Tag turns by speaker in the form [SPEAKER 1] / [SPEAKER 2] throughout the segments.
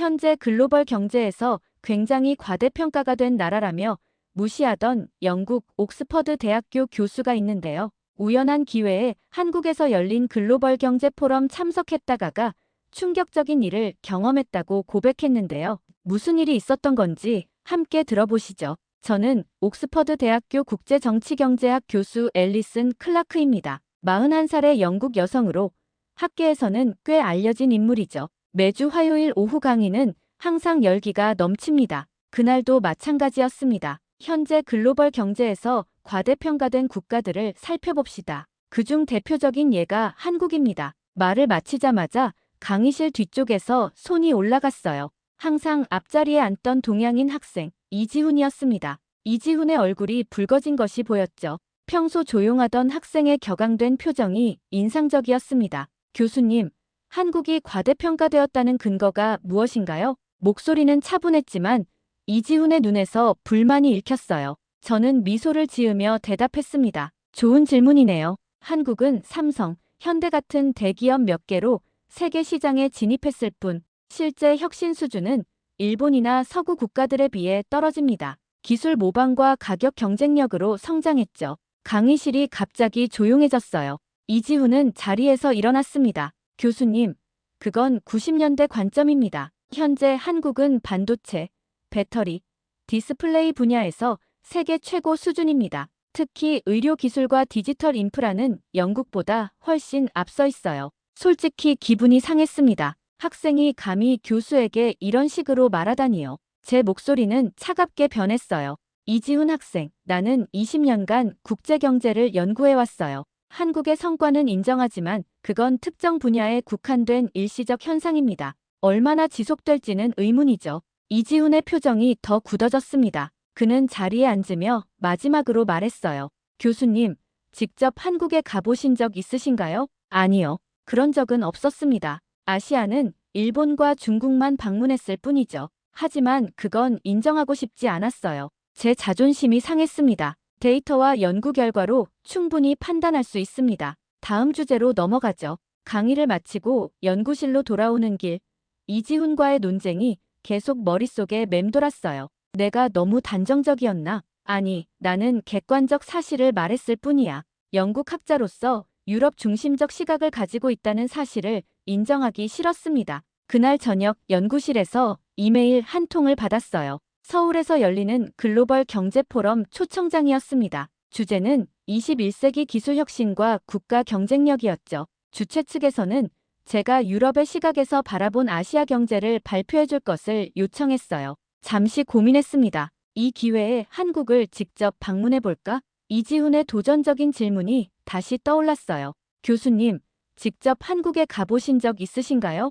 [SPEAKER 1] 현재 글로벌 경제에서 굉장히 과대평가가 된 나라라며 무시하던 영국 옥스퍼드 대학교 교수가 있는데요. 우연한 기회에 한국에서 열린 글로벌 경제 포럼 참석했다가가 충격적인 일을 경험했다고 고백했는데요. 무슨 일이 있었던 건지 함께 들어보시죠. 저는 옥스퍼드 대학교 국제정치경제학 교수 앨리슨 클라크입니다. 41살의 영국 여성으로 학계에서는 꽤 알려진 인물이죠. 매주 화요일 오후 강의는 항상 열기가 넘칩니다. 그날도 마찬가지였습니다. 현재 글로벌 경제에서 과대평가된 국가들을 살펴봅시다. 그중 대표적인 예가 한국입니다. 말을 마치자마자 강의실 뒤쪽에서 손이 올라갔어요. 항상 앞자리에 앉던 동양인 학생 이지훈이었습니다. 이지훈의 얼굴이 붉어진 것이 보였죠. 평소 조용하던 학생의 격앙된 표정이 인상적이었습니다. 교수님, 한국이 과대평가되었다는 근거가 무엇인가요? 목소리는 차분했지만 이지훈의 눈에서 불만이 읽혔어요. 저는 미소를 지으며 대답했습니다. 좋은 질문이네요. 한국은 삼성, 현대 같은 대기업 몇 개로 세계 시장에 진입했을 뿐 실제 혁신 수준은 일본이나 서구 국가들에 비해 떨어집니다. 기술 모방과 가격 경쟁력으로 성장했죠. 강의실이 갑자기 조용해졌어요. 이지훈은 자리에서 일어났습니다. 교수님, 그건 90년대 관점입니다. 현재 한국은 반도체, 배터리, 디스플레이 분야에서 세계 최고 수준입니다. 특히 의료기술과 디지털 인프라는 영국보다 훨씬 앞서 있어요. 솔직히 기분이 상했습니다. 학생이 감히 교수에게 이런 식으로 말하다니요. 제 목소리는 차갑게 변했어요. 이지훈 학생, 나는 20년간 국제경제를 연구해왔어요. 한국의 성과는 인정하지만 그건 특정 분야에 국한된 일시적 현상입니다. 얼마나 지속될지는 의문이죠. 이지훈의 표정이 더 굳어졌습니다. 그는 자리에 앉으며 마지막으로 말했어요. 교수님, 직접 한국에 가보신 적 있으신가요? 아니요. 그런 적은 없었습니다. 아시아는 일본과 중국만 방문했을 뿐이죠. 하지만 그건 인정하고 싶지 않았어요. 제 자존심이 상했습니다. 데이터와 연구 결과로 충분히 판단할 수 있습니다. 다음 주제로 넘어가죠. 강의를 마치고 연구실로 돌아오는 길, 이지훈과의 논쟁이 계속 머릿속에 맴돌았어요. 내가 너무 단정적이었나? 아니, 나는 객관적 사실을 말했을 뿐이야. 영국 학자로서 유럽 중심적 시각을 가지고 있다는 사실을 인정하기 싫었습니다. 그날 저녁 연구실에서 이메일 한 통을 받았어요. 서울에서 열리는 글로벌 경제 포럼 초청장이었습니다. 주제는 21세기 기술 혁신과 국가 경쟁력이었죠. 주최 측에서는 제가 유럽의 시각에서 바라본 아시아 경제를 발표해 줄 것을 요청했어요. 잠시 고민했습니다. 이 기회에 한국을 직접 방문해 볼까? 이지훈의 도전적인 질문이 다시 떠올랐어요. 교수님, 직접 한국에 가보신 적 있으신가요?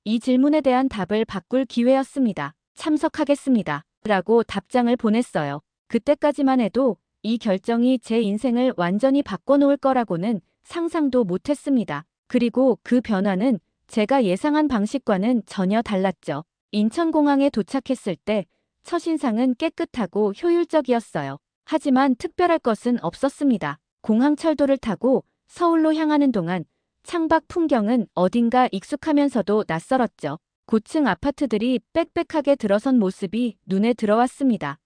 [SPEAKER 1] 이 질문에 대한 답을 바꿀 기회였습니다. 참석하겠습니다. 라고 답장을 보냈어요. 그때까지만 해도 이 결정이 제 인생을 완전히 바꿔놓을 거라고는 상상도 못했습니다. 그리고 그 변화는 제가 예상한 방식과는 전혀 달랐죠. 인천공항에 도착했을 때 첫인상은 깨끗하고 효율적이었어요. 하지만 특별할 것은 없었습니다. 공항 철도를 타고 서울로 향하는 동안 창밖 풍경은 어딘가 익숙하면서도 낯설었죠. 고층 아파트들이 빽빽하게 들어선 모습이 눈에 들어왔습니다.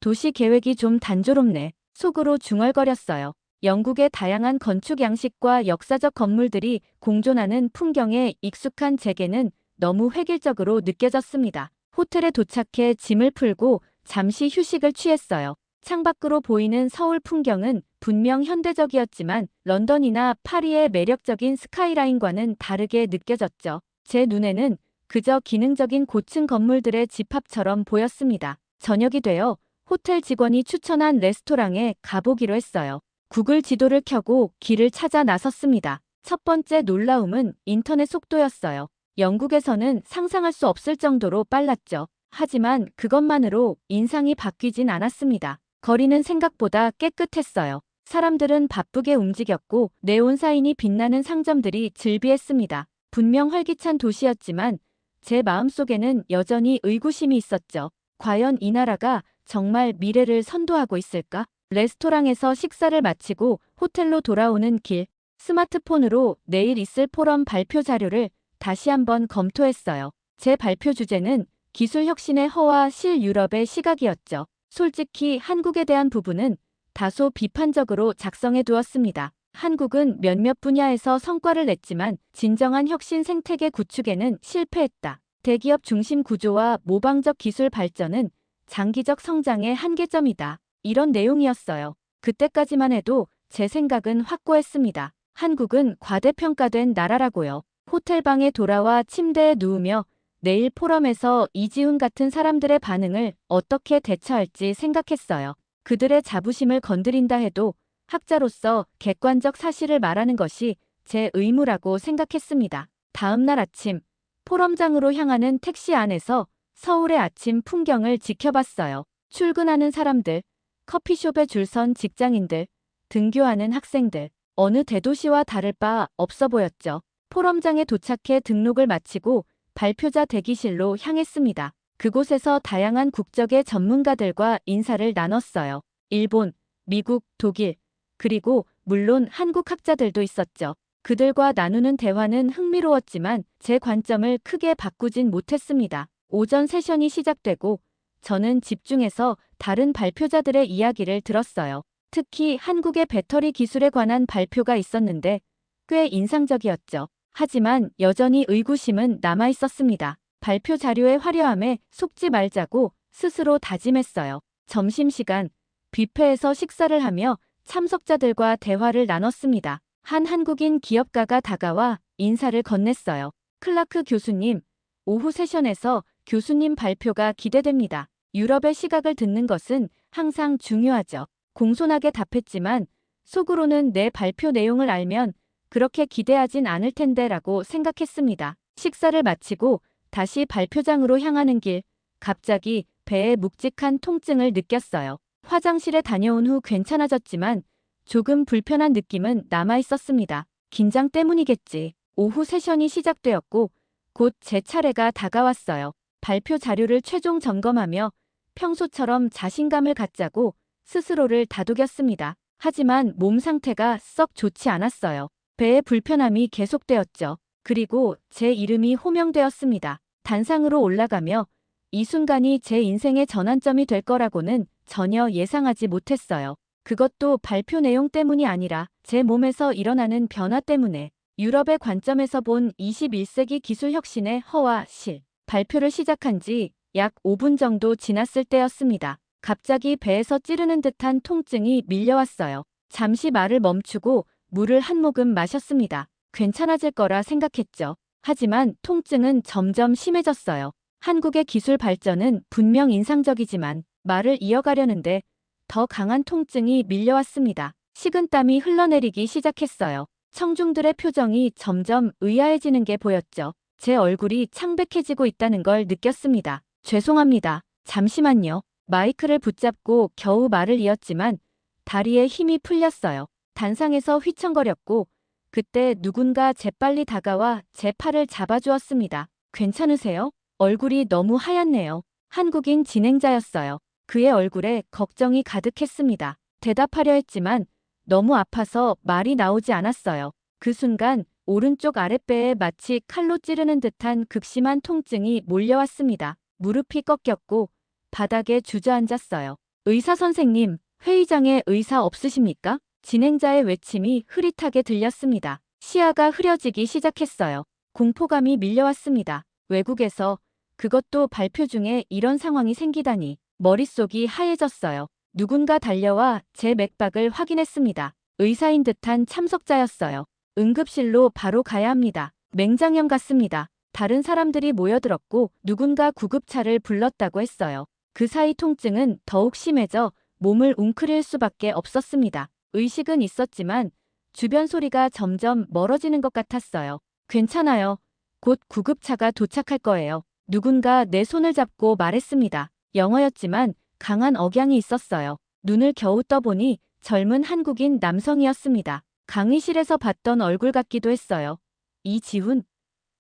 [SPEAKER 1] 도시 계획이 좀 단조롭네. 속으로 중얼거렸어요. 영국의 다양한 건축 양식과 역사적 건물들이 공존하는 풍경에 익숙한 제게는 너무 획일적으로 느껴졌습니다. 호텔에 도착해 짐을 풀고 잠시 휴식을 취했어요. 창밖으로 보이는 서울 풍경은 분명 현대적이었지만 런던이나 파리의 매력적인 스카이라인과는 다르게 느껴졌죠. 제 눈에는 그저 기능적인 고층 건물들의 집합처럼 보였습니다. 저녁이 되어 호텔 직원이 추천한 레스토랑에 가보기로 했어요. 구글 지도를 켜고 길을 찾아 나섰습니다. 첫 번째 놀라움은 인터넷 속도였어요. 영국에서는 상상할 수 없을 정도로 빨랐죠. 하지만 그것만으로 인상이 바뀌진 않았습니다. 거리는 생각보다 깨끗했어요. 사람들은 바쁘게 움직였고 네온 사인이 빛나는 상점들이 즐비했습니다. 분명 활기찬 도시였지만 제 마음속에는 여전히 의구심이 있었죠. 과연 이 나라가 정말 미래를 선도하고 있을까? 레스토랑에서 식사를 마치고 호텔로 돌아오는 길, 스마트폰으로 내일 있을 포럼 발표 자료를 다시 한번 검토했어요. 제 발표 주제는 기술 혁신의 허와 실 유럽의 시각이었죠. 솔직히 한국에 대한 부분은 다소 비판적으로 작성해 두었습니다. 한국은 몇몇 분야에서 성과를 냈지만 진정한 혁신 생태계 구축에는 실패했다. 대기업 중심 구조와 모방적 기술 발전은 장기적 성장의 한계점이다. 이런 내용이었어요. 그때까지만 해도 제 생각은 확고했습니다. 한국은 과대평가된 나라라고요. 호텔방에 돌아와 침대에 누우며 내일 포럼에서 이지훈 같은 사람들의 반응을 어떻게 대처할지 생각했어요. 그들의 자부심을 건드린다 해도 학자로서 객관적 사실을 말하는 것이 제 의무라고 생각했습니다. 다음 날 아침, 포럼장으로 향하는 택시 안에서 서울의 아침 풍경을 지켜봤어요. 출근하는 사람들, 커피숍에 줄 선 직장인들, 등교하는 학생들, 어느 대도시와 다를 바 없어 보였죠. 포럼장에 도착해 등록을 마치고 발표자 대기실로 향했습니다. 그곳에서 다양한 국적의 전문가들과 인사를 나눴어요. 일본, 미국, 독일, 그리고 물론 한국 학자들도 있었죠. 그들과 나누는 대화는 흥미로웠지만 제 관점을 크게 바꾸진 못했습니다. 오전 세션이 시작되고 저는 집중해서 다른 발표자들의 이야기를 들었어요. 특히 한국의 배터리 기술에 관한 발표가 있었는데 꽤 인상적이었죠. 하지만 여전히 의구심은 남아 있었습니다. 발표 자료의 화려함에 속지 말자고 스스로 다짐했어요. 점심시간, 뷔페에서 식사를 하며 참석자들과 대화를 나눴습니다. 한 한국인 기업가가 다가와 인사를 건넸어요. 클라크 교수님, 오후 세션에서 교수님 발표가 기대됩니다. 유럽의 시각을 듣는 것은 항상 중요하죠. 공손하게 답했지만 속으로는 내 발표 내용을 알면 그렇게 기대하진 않을 텐데 라고 생각했습니다. 식사를 마치고 다시 발표장으로 향하는 길, 갑자기 배에 묵직한 통증을 느꼈어요. 화장실에 다녀온 후 괜찮아졌지만 조금 불편한 느낌은 남아 있었습니다. 긴장 때문이겠지. 오후 세션이 시작되었고 곧 제 차례가 다가왔어요. 발표 자료를 최종 점검하며 평소처럼 자신감을 갖자고 스스로를 다독였습니다. 하지만 몸 상태가 썩 좋지 않았어요. 배의 불편함이 계속되었죠. 그리고 제 이름이 호명되었습니다. 단상으로 올라가며 이 순간이 제 인생의 전환점이 될 거라고는 전혀 예상하지 못했어요. 그것도 발표 내용 때문이 아니라 제 몸에서 일어나는 변화 때문에. 유럽의 관점에서 본 21세기 기술 혁신의 허와 실. 발표를 시작한 지 약 5분 정도 지났을 때였습니다. 갑자기 배에서 찌르는 듯한 통증이 밀려왔어요. 잠시 말을 멈추고 물을 한 모금 마셨습니다. 괜찮아질 거라 생각했죠. 하지만 통증은 점점 심해졌어요. 한국의 기술 발전은 분명 인상적이지만 말을 이어가려는데 더 강한 통증이 밀려왔습니다. 식은땀이 흘러내리기 시작했어요. 청중들의 표정이 점점 의아해지는 게 보였죠. 제 얼굴이 창백해지고 있다는 걸 느꼈습니다. 죄송합니다. 잠시만요. 마이크를 붙잡고 겨우 말을 이었지만 다리에 힘이 풀렸어요. 단상에서 휘청거렸고 그때 누군가 재빨리 다가와 제 팔을 잡아주었습니다. 괜찮으세요? 얼굴이 너무 하얗네요. 한국인 진행자였어요. 그의 얼굴에 걱정이 가득했습니다. 대답하려 했지만 너무 아파서 말이 나오지 않았어요. 그 순간 오른쪽 아랫배에 마치 칼로 찌르는 듯한 극심한 통증이 몰려왔습니다. 무릎이 꺾였고 바닥에 주저앉았어요. 의사 선생님, 회의장에 의사 없으십니까? 진행자의 외침이 흐릿하게 들렸습니다. 시야가 흐려지기 시작했어요. 공포감이 밀려왔습니다. 외국에서, 그것도 발표 중에 이런 상황이 생기다니. 머릿속이 하얘졌어요. 누군가 달려와 제 맥박을 확인했습니다. 의사인 듯한 참석자였어요. 응급실로 바로 가야 합니다. 맹장염 같습니다. 다른 사람들이 모여들었고 누군가 구급차를 불렀다고 했어요. 그 사이 통증은 더욱 심해져 몸을 웅크릴 수밖에 없었습니다. 의식은 있었지만 주변 소리가 점점 멀어지는 것 같았어요. 괜찮아요. 곧 구급차가 도착할 거예요. 누군가 내 손을 잡고 말했습니다. 영어였지만 강한 억양이 있었어요. 눈을 겨우 떠보니 젊은 한국인 남성이었습니다. 강의실에서 봤던 얼굴 같기도 했어요. 이지훈?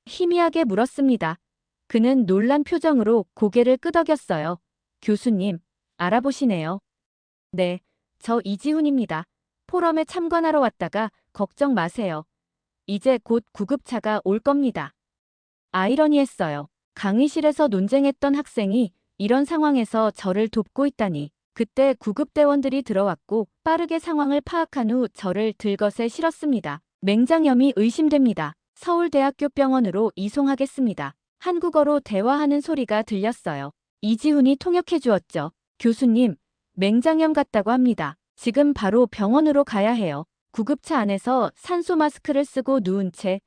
[SPEAKER 1] 희미하게 물었습니다. 그는 놀란 표정으로 고개를 끄덕였어요. 교수님, 알아보시네요. 네, 저 이지훈입니다. 포럼에 참관하러 왔다가 걱정 마세요. 이제 곧 구급차가 올 겁니다. 아이러니했어요. 강의실에서 논쟁했던 학생이 이런 상황에서 저를 돕고 있다니. 그때 구급대원들이 들어왔고 빠르게 상황을 파악한 후 저를 들것에 실었습니다. 맹장염이 의심됩니다. 서울대학교 병원으로 이송하겠습니다. 한국어로 대화하는 소리가 들렸어요. 이지훈이 통역해 주었죠. 교수님, 맹장염 같다고 합니다. 지금 바로 병원으로 가야 해요. 구급차 안에서 산소 마스크를 쓰고 누운 채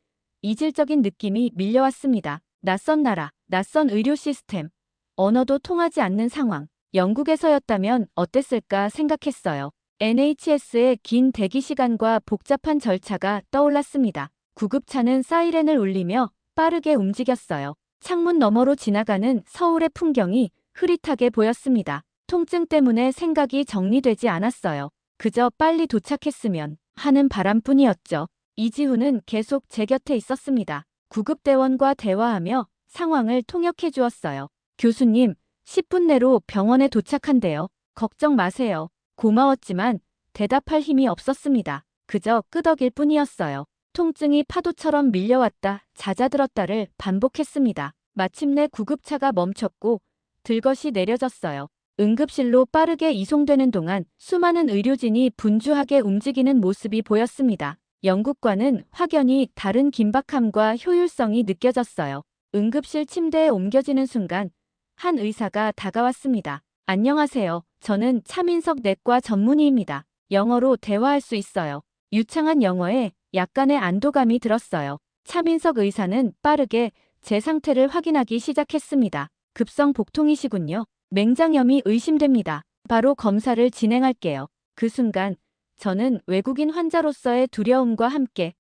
[SPEAKER 1] 이질적인 느낌이 밀려왔습니다. 낯선 나라, 낯선 의료 시스템, 언어도 통하지 않는 상황. 영국에서였다면 어땠을까 생각했어요. NHS의 긴 대기 시간과 복잡한 절차가 떠올랐습니다. 구급차는 사이렌을 울리며 빠르게 움직였어요. 창문 너머로 지나가는 서울의 풍경이 흐릿하게 보였습니다. 통증 때문에 생각이 정리되지 않았어요. 그저 빨리 도착했으면 하는 바람뿐이었죠. 이지훈은 계속 제 곁에 있었습니다. 구급대원과 대화하며 상황을 통역해 주었어요. 교수님, 10분 내로 병원에 도착한대요. 걱정 마세요. 고마웠지만 대답할 힘이 없었습니다. 그저 끄덕일 뿐이었어요. 통증이 파도처럼 밀려왔다 잦아들었다를 반복했습니다. 마침내 구급차가 멈췄고 들것이 내려졌어요. 응급실로 빠르게 이송되는 동안 수많은 의료진이 분주하게 움직이는 모습이 보였습니다. 영국과는 확연히 다른 긴박함과 효율성이 느껴졌어요. 응급실 침대에 옮겨지는 순간 한 의사가 다가왔습니다. 안녕하세요. 저는 차민석 내과 전문의입니다. 영어로 대화할 수 있어요. 유창한 영어에 약간의 안도감이 들었어요. 차민석 의사는 빠르게 제 상태를 확인하기 시작했습니다. 급성 복통이시군요. 맹장염이 의심됩니다. 바로 검사를 진행할게요. 그 순간 저는 외국인 환자로서의 두려움과 함께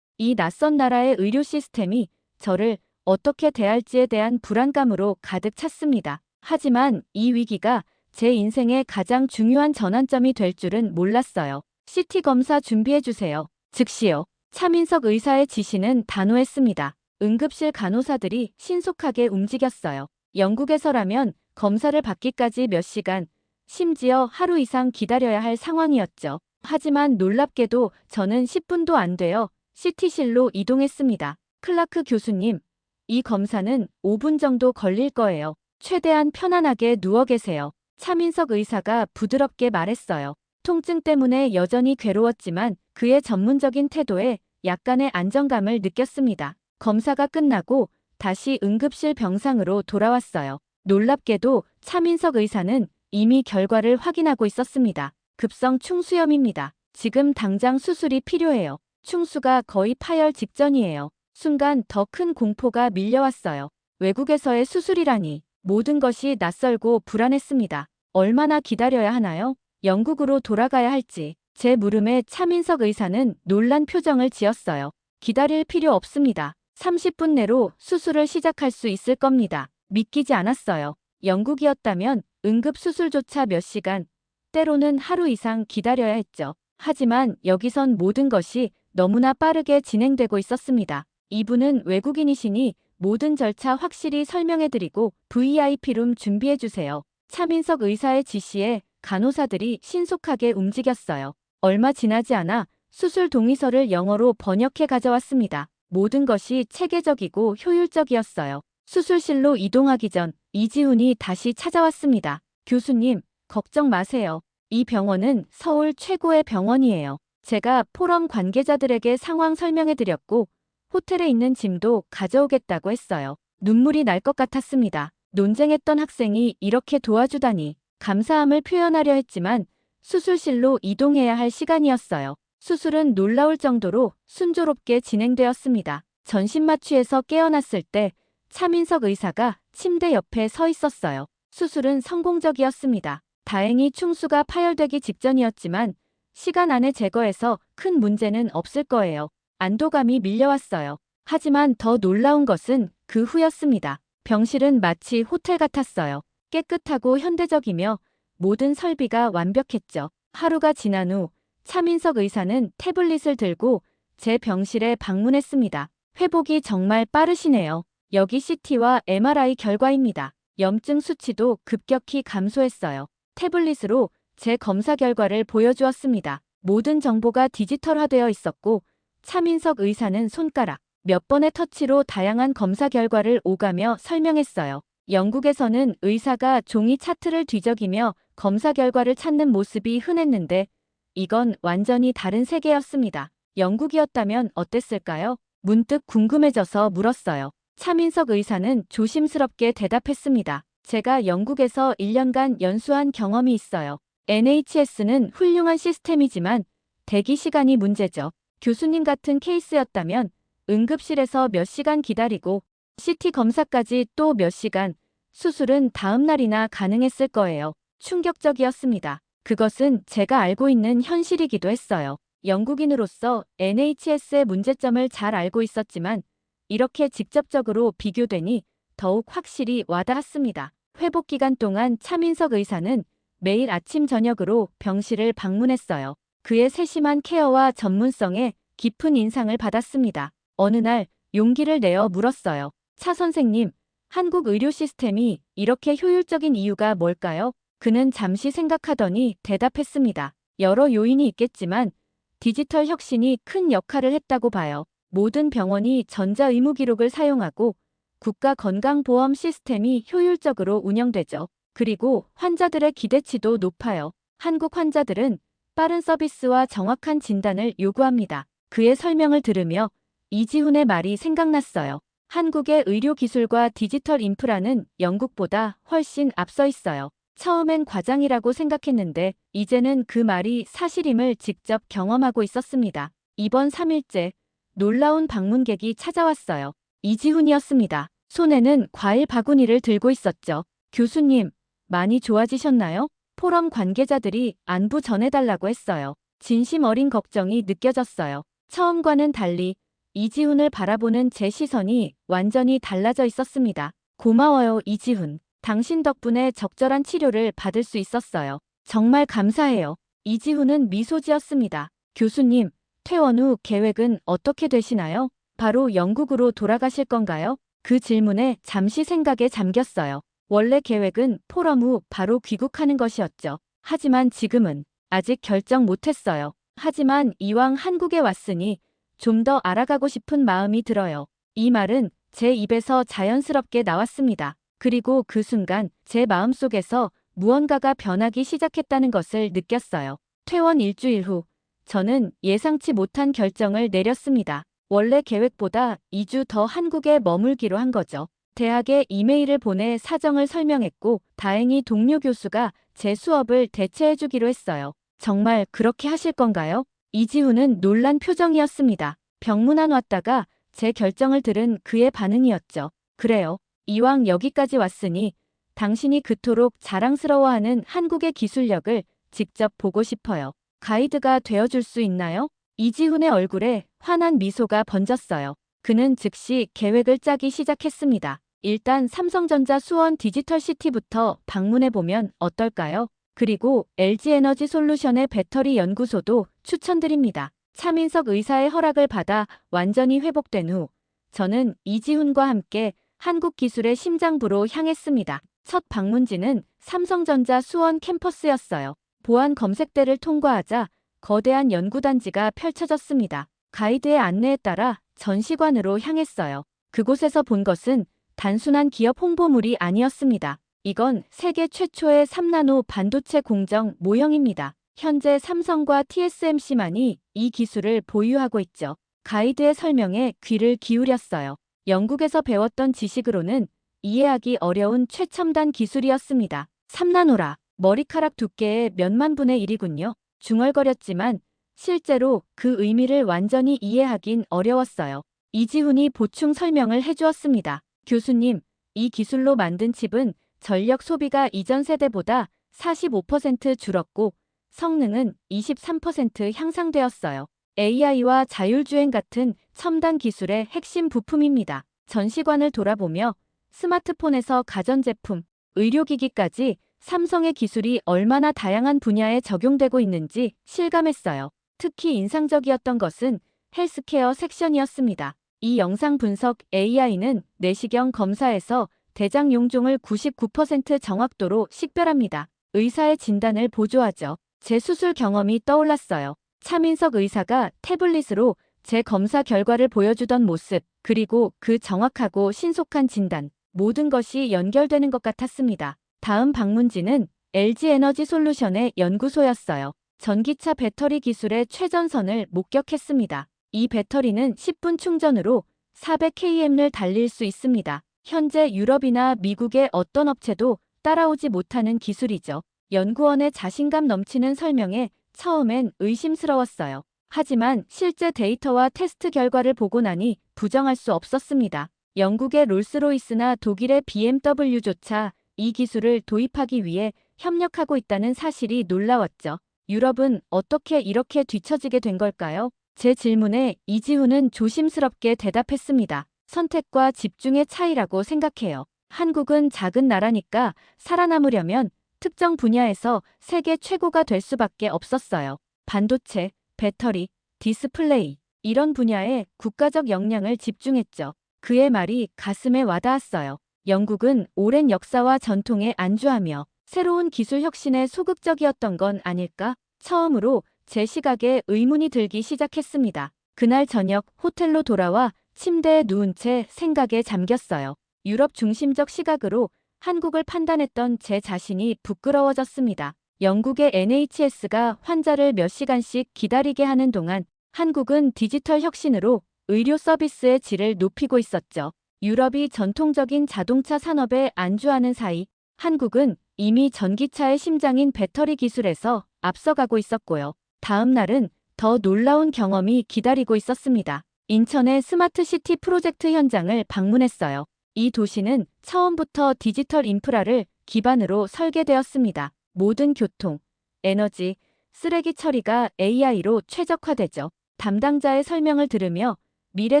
[SPEAKER 1] 이 낯선 나라의 의료 시스템이 저를 어떻게 대할지에 대한 불안감으로 가득 찼습니다. 하지만 이 위기가 제 인생의 가장 중요한 전환점이 될 줄은 몰랐어요. CT 검사 준비해주세요. 즉시요. 차민석 의사의 지시는 단호했습니다. 응급실 간호사들이 신속하게 움직였어요. 영국에서라면 검사를 받기까지 몇 시간, 심지어 하루 이상 기다려야 할 상황이었죠. 하지만 놀랍게도 저는 10분도 안 되어 CT실로 이동했습니다. 클라크 교수님, 이 검사는 5분 정도 걸릴 거예요. 최대한 편안하게 누워 계세요. 차민석 의사가 부드럽게 말했어요. 통증 때문에 여전히 괴로웠지만 그의 전문적인 태도에 약간의 안정감을 느꼈습니다. 검사가 끝나고 다시 응급실 병상으로 돌아왔어요. 놀랍게도 차민석 의사는 이미 결과를 확인하고 있었습니다. 급성 충수염입니다. 지금 당장 수술이 필요해요. 충수가 거의 파열 직전이에요. 순간 더 큰 공포가 밀려왔어요. 외국에서의 수술이라니 모든 것이 낯설고 불안했습니다. 얼마나 기다려야 하나요? 영국으로 돌아가야 할지. 제 물음에 차민석 의사는 놀란 표정을 지었어요. 기다릴 필요 없습니다. 30분 내로 수술을 시작할 수 있을 겁니다. 믿기지 않았어요. 영국이었다면 응급수술조차 몇 시간, 때로는 하루 이상 기다려야 했죠. 하지만 여기선 모든 것이 너무나 빠르게 진행되고 있었습니다. 이분은 외국인이시니 모든 절차 확실히 설명해드리고 VIP룸 준비해주세요. 차민석 의사의 지시에 간호사들이 신속하게 움직였어요. 얼마 지나지 않아 수술 동의서를 영어로 번역해 가져왔습니다. 모든 것이 체계적이고 효율적이었어요. 수술실로 이동하기 전 이지훈이 다시 찾아왔습니다. 교수님, 걱정 마세요. 이 병원은 서울 최고의 병원이에요. 제가 포럼 관계자들에게 상황 설명해드렸고 호텔에 있는 짐도 가져오겠다고 했어요. 눈물이 날 것 같았습니다. 논쟁했던 학생이 이렇게 도와주다니. 감사함을 표현하려 했지만 수술실로 이동해야 할 시간이었어요. 수술은 놀라울 정도로 순조롭게 진행되었습니다. 전신마취에서 깨어났을 때 차민석 의사가 침대 옆에 서 있었어요. 수술은 성공적이었습니다. 다행히 충수가 파열되기 직전이었지만 시간 안에 제거해서 큰 문제는 없을 거예요. 안도감이 밀려왔어요. 하지만 더 놀라운 것은 그 후였습니다. 병실은 마치 호텔 같았어요. 깨끗하고 현대적이며 모든 설비가 완벽했죠. 하루가 지난 후 차민석 의사는 태블릿을 들고 제 병실에 방문했습니다. 회복이 정말 빠르시네요. 여기 CT와 MRI 결과입니다. 염증 수치도 급격히 감소했어요. 태블릿으로 제 검사 결과를 보여주었습니다. 모든 정보가 디지털화되어 있었고 차민석 의사는 손가락 몇 번의 터치로 다양한 검사 결과를 오가며 설명했어요. 영국에서는 의사가 종이 차트를 뒤적이며 검사 결과를 찾는 모습이 흔했는데 이건 완전히 다른 세계였습니다. 영국이었다면 어땠을까요? 문득 궁금해져서 물었어요. 차민석 의사는 조심스럽게 대답했습니다. 제가 영국에서 1년간 연수한 경험이 있어요. NHS는 훌륭한 시스템이지만 대기 시간이 문제죠. 교수님 같은 케이스였다면 응급실에서 몇 시간 기다리고 CT 검사까지 또 몇 시간, 수술은 다음 날이나 가능했을 거예요. 충격적이었습니다. 그것은 제가 알고 있는 현실이기도 했어요. 영국인으로서 NHS의 문제점을 잘 알고 있었지만 이렇게 직접적으로 비교되니 더욱 확실히 와닿았습니다. 회복 기간 동안 차민석 의사는 매일 아침 저녁으로 병실을 방문했어요. 그의 세심한 케어와 전문성에 깊은 인상을 받았습니다. 어느 날 용기를 내어 물었어요. 차 선생님, 한국 의료 시스템이 이렇게 효율적인 이유가 뭘까요? 그는 잠시 생각하더니 대답했습니다. 여러 요인이 있겠지만 디지털 혁신이 큰 역할을 했다고 봐요. 모든 병원이 전자의무기록을 사용하고 국가건강보험 시스템이 효율적으로 운영되죠. 그리고 환자들의 기대치도 높아요. 한국 환자들은 빠른 서비스와 정확한 진단을 요구합니다. 그의 설명을 들으며 이지훈의 말이 생각났어요. 한국의 의료기술과 디지털 인프라는 영국보다 훨씬 앞서 있어요. 처음엔 과장이라고 생각했는데 이제는 그 말이 사실임을 직접 경험하고 있었습니다. 이번 3일째 놀라운 방문객이 찾아왔어요. 이지훈이었습니다. 손에는 과일 바구니를 들고 있었죠. 교수님, 많이 좋아지셨나요? 포럼 관계자들이 안부 전해달라고 했어요. 진심 어린 걱정이 느껴졌어요. 처음과는 달리 이지훈을 바라보는 제 시선이 완전히 달라져 있었습니다. 고마워요, 이지훈. 당신 덕분에 적절한 치료를 받을 수 있었어요. 정말 감사해요. 이지훈은 미소 지었습니다. 교수님, 퇴원 후 계획은 어떻게 되시나요? 바로 영국으로 돌아가실 건가요? 그 질문에 잠시 생각에 잠겼어요. 원래 계획은 포럼 후 바로 귀국하는 것이었죠. 하지만 지금은 아직 결정 못했어요. 하지만 이왕 한국에 왔으니 좀 더 알아가고 싶은 마음이 들어요. 이 말은 제 입에서 자연스럽게 나왔습니다. 그리고 그 순간 제 마음속에서 무언가가 변하기 시작했다는 것을 느꼈어요. 퇴원 일주일 후 저는 예상치 못한 결정을 내렸습니다. 원래 계획보다 2주 더 한국에 머물기로 한 거죠. 대학에 이메일을 보내 사정을 설명했고 다행히 동료 교수가 제 수업을 대체해주기로 했어요. 정말 그렇게 하실 건가요? 이지훈은 놀란 표정이었습니다. 병문안 왔다가 제 결정을 들은 그의 반응이었죠. 그래요. 이왕 여기까지 왔으니 당신이 그토록 자랑스러워하는 한국의 기술력을 직접 보고 싶어요. 가이드가 되어줄 수 있나요? 이지훈의 얼굴에 환한 미소가 번졌어요. 그는 즉시 계획을 짜기 시작했습니다. 일단 삼성전자 수원 디지털시티부터 방문해보면 어떨까요? 그리고 LG에너지 솔루션의 배터리 연구소도 추천드립니다. 차민석 의사의 허락을 받아 완전히 회복된 후 저는 이지훈과 함께 한국 기술의 심장부로 향했습니다. 첫 방문지는 삼성전자 수원 캠퍼스였어요. 보안 검색대를 통과하자 거대한 연구단지가 펼쳐졌습니다. 가이드의 안내에 따라 전시관으로 향했어요. 그곳에서 본 것은 단순한 기업 홍보물이 아니었습니다. 이건 세계 최초의 3나노 반도체 공정 모형입니다. 현재 삼성과 TSMC만이 이 기술을 보유하고 있죠. 가이드의 설명에 귀를 기울였어요. 영국에서 배웠던 지식으로는 이해하기 어려운 최첨단 기술이었습니다. 3나노라, 머리카락 두께의 몇만 분의 1이군요. 중얼거렸지만 실제로 그 의미를 완전히 이해하긴 어려웠어요. 이지훈이 보충 설명을 해주었습니다. 교수님, 이 기술로 만든 칩은 전력 소비가 이전 세대보다 45% 줄었고 성능은 23% 향상되었어요. AI와 자율주행 같은 첨단 기술의 핵심 부품입니다. 전시관을 돌아보며 스마트폰에서 가전제품, 의료기기까지 삼성의 기술이 얼마나 다양한 분야에 적용되고 있는지 실감했어요. 특히 인상적이었던 것은 헬스케어 섹션이었습니다. 이 영상 분석 AI는 내시경 검사에서 대장 용종을 99% 정확도로 식별합니다. 의사의 진단을 보조하죠. 제 수술 경험이 떠올랐어요. 차민석 의사가 태블릿으로 제 검사 결과를 보여주던 모습, 그리고 그 정확하고 신속한 진단, 모든 것이 연결되는 것 같았습니다. 다음 방문지는 LG 에너지 솔루션의 연구소였어요. 전기차 배터리 기술의 최전선을 목격했습니다. 이 배터리는 10분 충전으로 400km를 달릴 수 있습니다. 현재 유럽이나 미국의 어떤 업체도 따라오지 못하는 기술이죠. 연구원의 자신감 넘치는 설명에 처음엔 의심스러웠어요. 하지만 실제 데이터와 테스트 결과를 보고 나니 부정할 수 없었습니다. 영국의 롤스로이스나 독일의 BMW조차 이 기술을 도입하기 위해 협력하고 있다는 사실이 놀라웠죠. 유럽은 어떻게 이렇게 뒤처지게 된 걸까요? 제 질문에 이지훈은 조심스럽게 대답했습니다. 선택과 집중의 차이라고 생각해요. 한국은 작은 나라니까 살아남으려면 특정 분야에서 세계 최고가 될 수밖에 없었어요. 반도체, 배터리, 디스플레이, 이런 분야에 국가적 역량을 집중했죠. 그의 말이 가슴에 와닿았어요. 영국은 오랜 역사와 전통에 안주하며 새로운 기술 혁신에 소극적이었던 건 아닐까? 처음으로 제 시각에 의문이 들기 시작했습니다. 그날 저녁 호텔로 돌아와 침대에 누운 채 생각에 잠겼어요. 유럽 중심적 시각으로 한국을 판단했던 제 자신이 부끄러워졌습니다. 영국의 NHS가 환자를 몇 시간씩 기다리게 하는 동안 한국은 디지털 혁신으로 의료 서비스의 질을 높이고 있었죠. 유럽이 전통적인 자동차 산업에 안주하는 사이 한국은 이미 전기차의 심장인 배터리 기술에서 앞서가고 있었고요. 다음 날은 더 놀라운 경험이 기다리고 있었습니다. 인천의 스마트시티 프로젝트 현장을 방문했어요. 이 도시는 처음부터 디지털 인프라를 기반으로 설계되었습니다. 모든 교통, 에너지, 쓰레기 처리가 AI로 최적화되죠. 담당자의 설명을 들으며 미래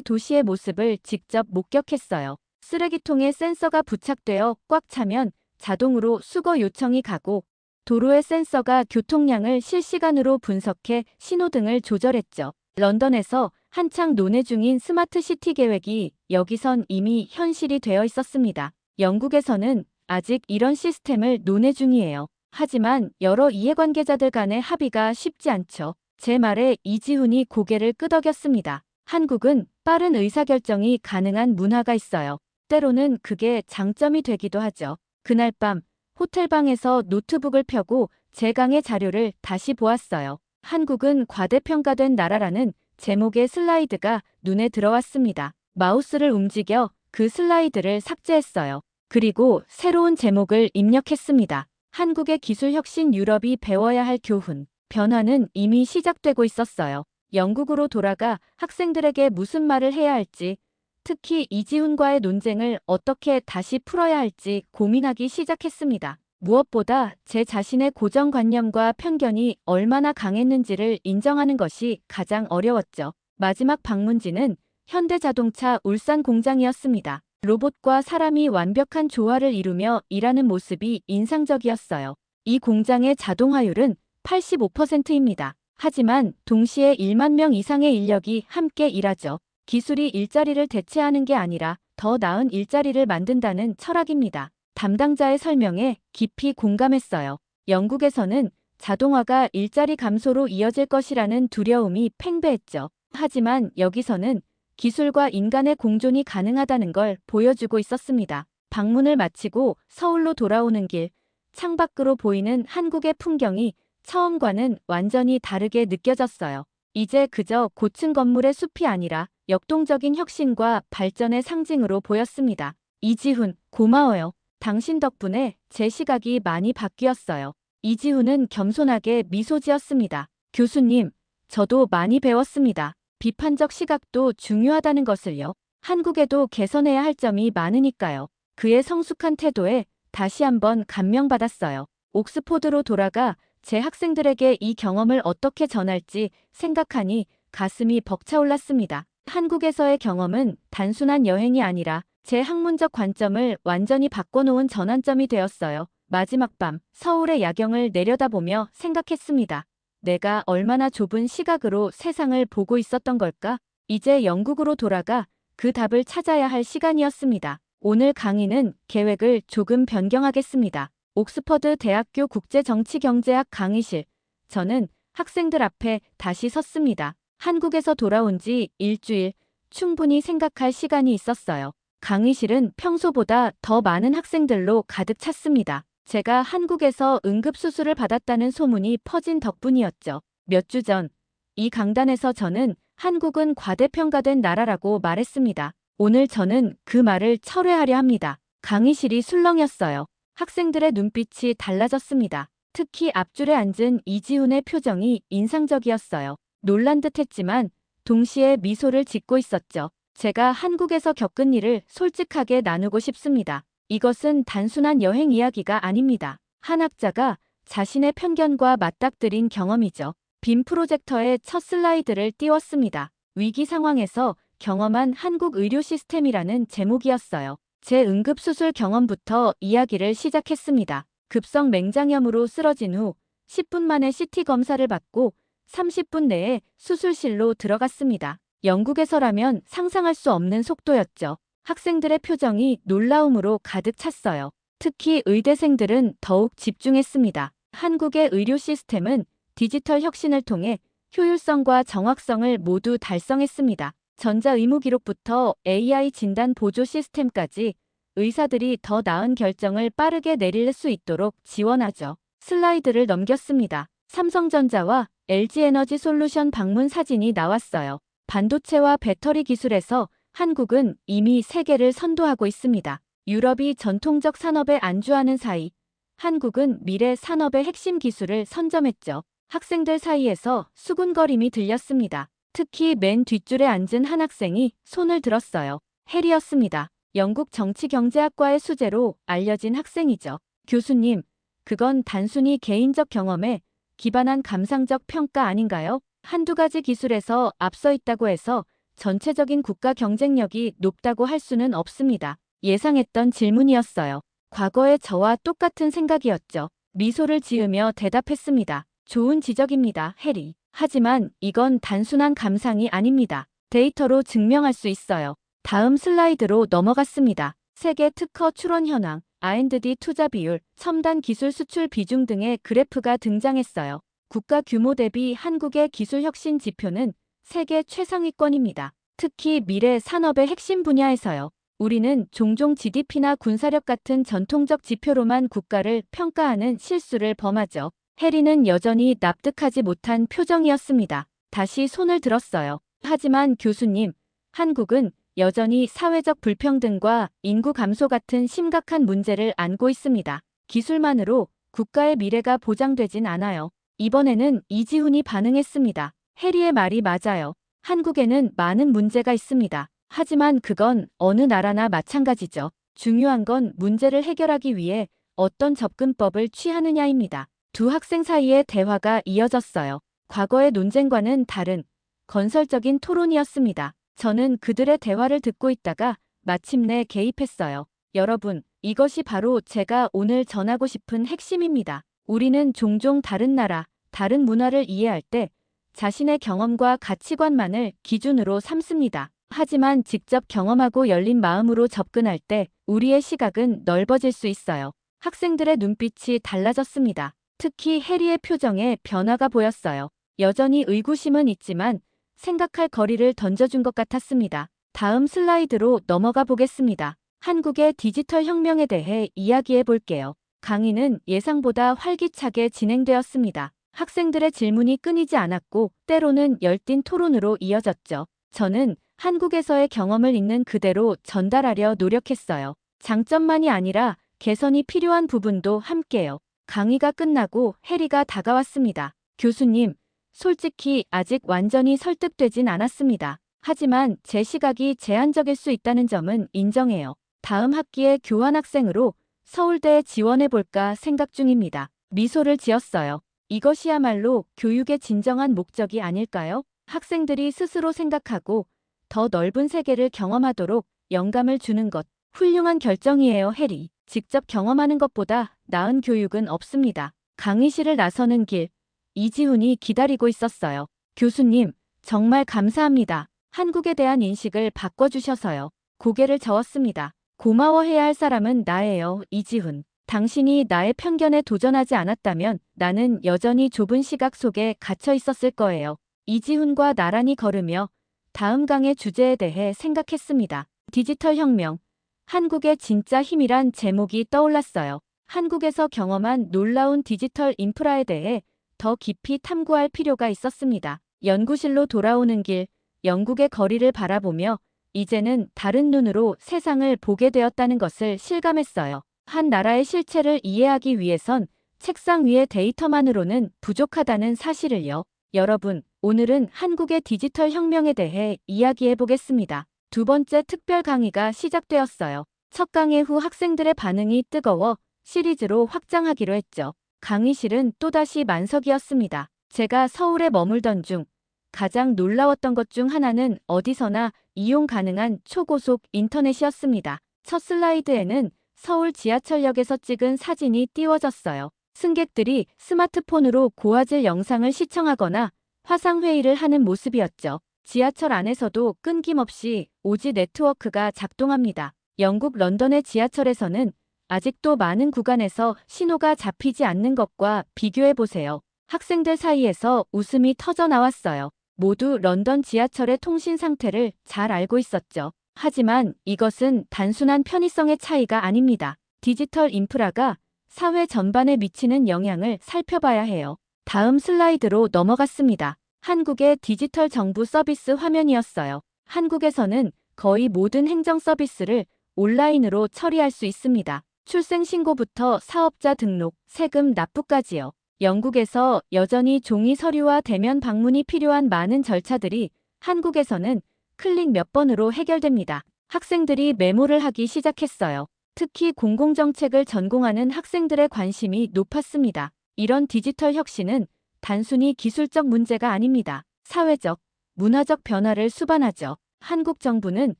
[SPEAKER 1] 도시의 모습을 직접 목격했어요. 쓰레기통에 센서가 부착되어 꽉 차면 자동으로 수거 요청이 가고 도로의 센서가 교통량을 실시간으로 분석해 신호등을 조절했죠. 런던에서 한창 논의 중인 스마트시티 계획이 여기선 이미 현실이 되어 있었습니다. 영국에서는 아직 이런 시스템을 논의 중이에요. 하지만 여러 이해관계자들 간의 합의가 쉽지 않죠. 제 말에 이지훈이 고개를 끄덕였습니다. 한국은 빠른 의사결정이 가능한 문화가 있어요. 때로는 그게 장점이 되기도 하죠. 그날 밤 호텔방에서 노트북을 펴고 제 강의 자료를 다시 보았어요. 한국은 과대평가된 나라라는 제목의 슬라이드가 눈에 들어왔습니다. 마우스를 움직여 그 슬라이드를 삭제했어요. 그리고 새로운 제목을 입력했습니다. 한국의 기술 혁신, 유럽이 배워야 할 교훈. 변화는 이미 시작되고 있었어요. 영국으로 돌아가 학생들에게 무슨 말을 해야 할지, 특히 이지훈과의 논쟁을 어떻게 다시 풀어야 할지 고민하기 시작했습니다. 무엇보다 제 자신의 고정관념과 편견이 얼마나 강했는지를 인정하는 것이 가장 어려웠죠. 마지막 방문지는 현대자동차 울산 공장이었습니다. 로봇과 사람이 완벽한 조화를 이루며 일하는 모습이 인상적이었어요. 이 공장의 자동화율은 85%입니다. 하지만 동시에 1만 명 이상의 인력이 함께 일하죠. 기술이 일자리를 대체하는 게 아니라 더 나은 일자리를 만든다는 철학입니다. 담당자의 설명에 깊이 공감했어요. 영국에서는 자동화가 일자리 감소로 이어질 것이라는 두려움이 팽배했죠. 하지만 여기서는 기술과 인간의 공존이 가능하다는 걸 보여주고 있었습니다. 방문을 마치고 서울로 돌아오는 길, 창밖으로 보이는 한국의 풍경이 처음과는 완전히 다르게 느껴졌어요. 이제 그저 고층 건물의 숲이 아니라 역동적인 혁신과 발전의 상징으로 보였습니다. 이지훈, 고마워요. 당신 덕분에 제 시각이 많이 바뀌었어요. 이지훈은 겸손하게 미소 지었습니다. 교수님, 저도 많이 배웠습니다. 비판적 시각도 중요하다는 것을요. 한국에도 개선해야 할 점이 많으니까요. 그의 성숙한 태도에 다시 한번 감명받았어요. 옥스포드로 돌아가 제 학생들에게 이 경험을 어떻게 전할지 생각하니 가슴이 벅차올랐습니다. 한국에서의 경험은 단순한 여행이 아니라 제 학문적 관점을 완전히 바꿔놓은 전환점이 되었어요. 마지막 밤 서울의 야경을 내려다보며 생각했습니다. 내가 얼마나 좁은 시각으로 세상을 보고 있었던 걸까? 이제 영국으로 돌아가 그 답을 찾아야 할 시간이었습니다. 오늘 강의는 계획을 조금 변경하겠습니다. 옥스퍼드 대학교 국제정치경제학 강의실. 저는 학생들 앞에 다시 섰습니다. 한국에서 돌아온 지 일주일, 충분히 생각할 시간이 있었어요. 강의실은 평소보다 더 많은 학생들로 가득 찼습니다. 제가 한국에서 응급수술을 받았다는 소문이 퍼진 덕분이었죠. 몇 주 전, 이 강단에서 저는 한국은 과대평가된 나라라고 말했습니다. 오늘 저는 그 말을 철회하려 합니다. 강의실이 술렁였어요. 학생들의 눈빛이 달라졌습니다. 특히 앞줄에 앉은 이지훈의 표정이 인상적이었어요. 놀란 듯 했지만 동시에 미소를 짓고 있었죠. 제가 한국에서 겪은 일을 솔직하게 나누고 싶습니다. 이것은 단순한 여행 이야기가 아닙니다. 한 학자가 자신의 편견과 맞닥뜨린 경험이죠. 빔 프로젝터에 첫 슬라이드를 띄웠습니다. 위기 상황에서 경험한 한국 의료 시스템이라는 제목이었어요. 제 응급수술 경험부터 이야기를 시작했습니다. 급성 맹장염으로 쓰러진 후 10분 만에 CT 검사를 받고 30분 내에 수술실로 들어갔습니다. 영국에서라면 상상할 수 없는 속도였죠. 학생들의 표정이 놀라움으로 가득 찼어요. 특히 의대생들은 더욱 집중했습니다. 한국의 의료 시스템은 디지털 혁신을 통해 효율성과 정확성을 모두 달성했습니다. 전자의무 기록부터 AI 진단 보조 시스템까지 의사들이 더 나은 결정을 빠르게 내릴 수 있도록 지원하죠. 슬라이드를 넘겼습니다. 삼성전자와 LG에너지솔루션 방문 사진이 나왔어요. 반도체와 배터리 기술에서 한국은 이미 세계를 선도하고 있습니다. 유럽이 전통적 산업에 안주하는 사이, 한국은 미래 산업의 핵심 기술을 선점했죠. 학생들 사이에서 수군거림이 들렸습니다. 특히 맨 뒷줄에 앉은 한 학생이 손을 들었어요. 해리였습니다. 영국 정치경제학과의 수재로 알려진 학생이죠. 교수님, 그건 단순히 개인적 경험에 기반한 감상적 평가 아닌가요? 한두 가지 기술에서 앞서 있다고 해서 전체적인 국가 경쟁력이 높다고 할 수는 없습니다. 예상했던 질문이었어요. 과거의 저와 똑같은 생각이었죠. 미소를 지으며 대답했습니다. 좋은 지적입니다, 해리. 하지만 이건 단순한 감상이 아닙니다. 데이터로 증명할 수 있어요. 다음 슬라이드로 넘어갔습니다. 세계 특허 출원 현황, R&D 투자 비율, 첨단 기술 수출 비중 등의 그래프가 등장했어요. 국가 규모 대비 한국의 기술 혁신 지표는 세계 최상위권입니다. 특히 미래 산업의 핵심 분야에서요. 우리는 종종 GDP나 군사력 같은 전통적 지표로만 국가를 평가하는 실수를 범하죠. 해리는 여전히 납득하지 못한 표정이었습니다. 다시 손을 들었어요. 하지만 교수님, 한국은 여전히 사회적 불평등과 인구 감소 같은 심각한 문제를 안고 있습니다. 기술만으로 국가의 미래가 보장되진 않아요. 이번에는 이지훈이 반응했습니다. 해리의 말이 맞아요. 한국에는 많은 문제가 있습니다. 하지만 그건 어느 나라나 마찬가지죠. 중요한 건 문제를 해결하기 위해 어떤 접근법을 취하느냐입니다. 두 학생 사이의 대화가 이어졌어요. 과거의 논쟁과는 다른 건설적인 토론이었습니다. 저는 그들의 대화를 듣고 있다가 마침내 개입했어요. 여러분, 이것이 바로 제가 오늘 전하고 싶은 핵심입니다. 우리는 종종 다른 나라, 다른 문화를 이해할 때 자신의 경험과 가치관만을 기준으로 삼습니다. 하지만 직접 경험하고 열린 마음으로 접근할 때 우리의 시각은 넓어질 수 있어요. 학생들의 눈빛이 달라졌습니다. 특히 해리의 표정에 변화가 보였어요. 여전히 의구심은 있지만 생각할 거리를 던져준 것 같았습니다. 다음 슬라이드로 넘어가 보겠습니다. 한국의 디지털 혁명에 대해 이야기해 볼게요. 강의는 예상보다 활기차게 진행되었습니다. 학생들의 질문이 끊이지 않았고 때로는 열띤 토론으로 이어졌죠. 저는 한국에서의 경험을 있는 그대로 전달하려 노력했어요. 장점만이 아니라 개선이 필요한 부분도 함께요. 강의가 끝나고 해리가 다가왔습니다. 교수님, 솔직히 아직 완전히 설득되진 않았습니다. 하지만 제 시각이 제한적일 수 있다는 점은 인정해요. 다음 학기에 교환학생으로 서울대에 지원해볼까 생각 중입니다. 미소를 지었어요. 이것이야말로 교육의 진정한 목적이 아닐까요? 학생들이 스스로 생각하고 더 넓은 세계를 경험하도록 영감을 주는 것. 훌륭한 결정이에요, 해리. 직접 경험하는 것보다 나은 교육은 없습니다. 강의실을 나서는 길. 이지훈이 기다리고 있었어요. 교수님, 정말 감사합니다. 한국에 대한 인식을 바꿔주셔서요. 고개를 저었습니다. 고마워해야 할 사람은 나예요, 이지훈. 당신이 나의 편견에 도전하지 않았다면 나는 여전히 좁은 시각 속에 갇혀 있었을 거예요. 이지훈과 나란히 걸으며 다음 강의 주제에 대해 생각했습니다. 디지털 혁명, 한국의 진짜 힘이란 제목이 떠올랐어요. 한국에서 경험한 놀라운 디지털 인프라에 대해 더 깊이 탐구할 필요가 있었습니다. 연구실로 돌아오는 길, 영국의 거리를 바라보며 이제는 다른 눈으로 세상을 보게 되었다는 것을 실감했어요. 한 나라의 실체를 이해하기 위해선 책상 위의 데이터만으로는 부족하다는 사실을요. 여러분, 오늘은 한국의 디지털 혁명에 대해 이야기해 보겠습니다. 두 번째 특별 강의가 시작되었어요. 첫 강의 후 학생들의 반응이 뜨거워 시리즈로 확장하기로 했죠. 강의실은 또다시 만석이었습니다. 제가 서울에 머물던 중 가장 놀라웠던 것 중 하나는 어디서나 이용 가능한 초고속 인터넷이었습니다. 첫 슬라이드에는 서울 지하철역에서 찍은 사진이 띄워졌어요. 승객들이 스마트폰으로 고화질 영상을 시청하거나 화상회의를 하는 모습이었죠. 지하철 안에서도 끊김없이 5G 네트워크가 작동합니다. 영국 런던의 지하철에서는 아직도 많은 구간에서 신호가 잡히지 않는 것과 비교해보세요. 학생들 사이에서 웃음이 터져 나왔어요. 모두 런던 지하철의 통신 상태를 잘 알고 있었죠. 하지만 이것은 단순한 편의성의 차이가 아닙니다. 디지털 인프라가 사회 전반에 미치는 영향을 살펴봐야 해요. 다음 슬라이드로 넘어갔습니다. 한국의 디지털 정부 서비스 화면이었어요. 한국에서는 거의 모든 행정 서비스를 온라인으로 처리할 수 있습니다. 출생신고부터 사업자 등록, 세금 납부까지요. 영국에서 여전히 종이 서류와 대면 방문이 필요한 많은 절차들이 한국에서는 클릭 몇 번으로 해결됩니다. 학생들이 메모를 하기 시작했어요. 특히 공공정책을 전공하는 학생들의 관심이 높았습니다. 이런 디지털 혁신은 단순히 기술적 문제가 아닙니다. 사회적, 문화적 변화를 수반하죠. 한국 정부는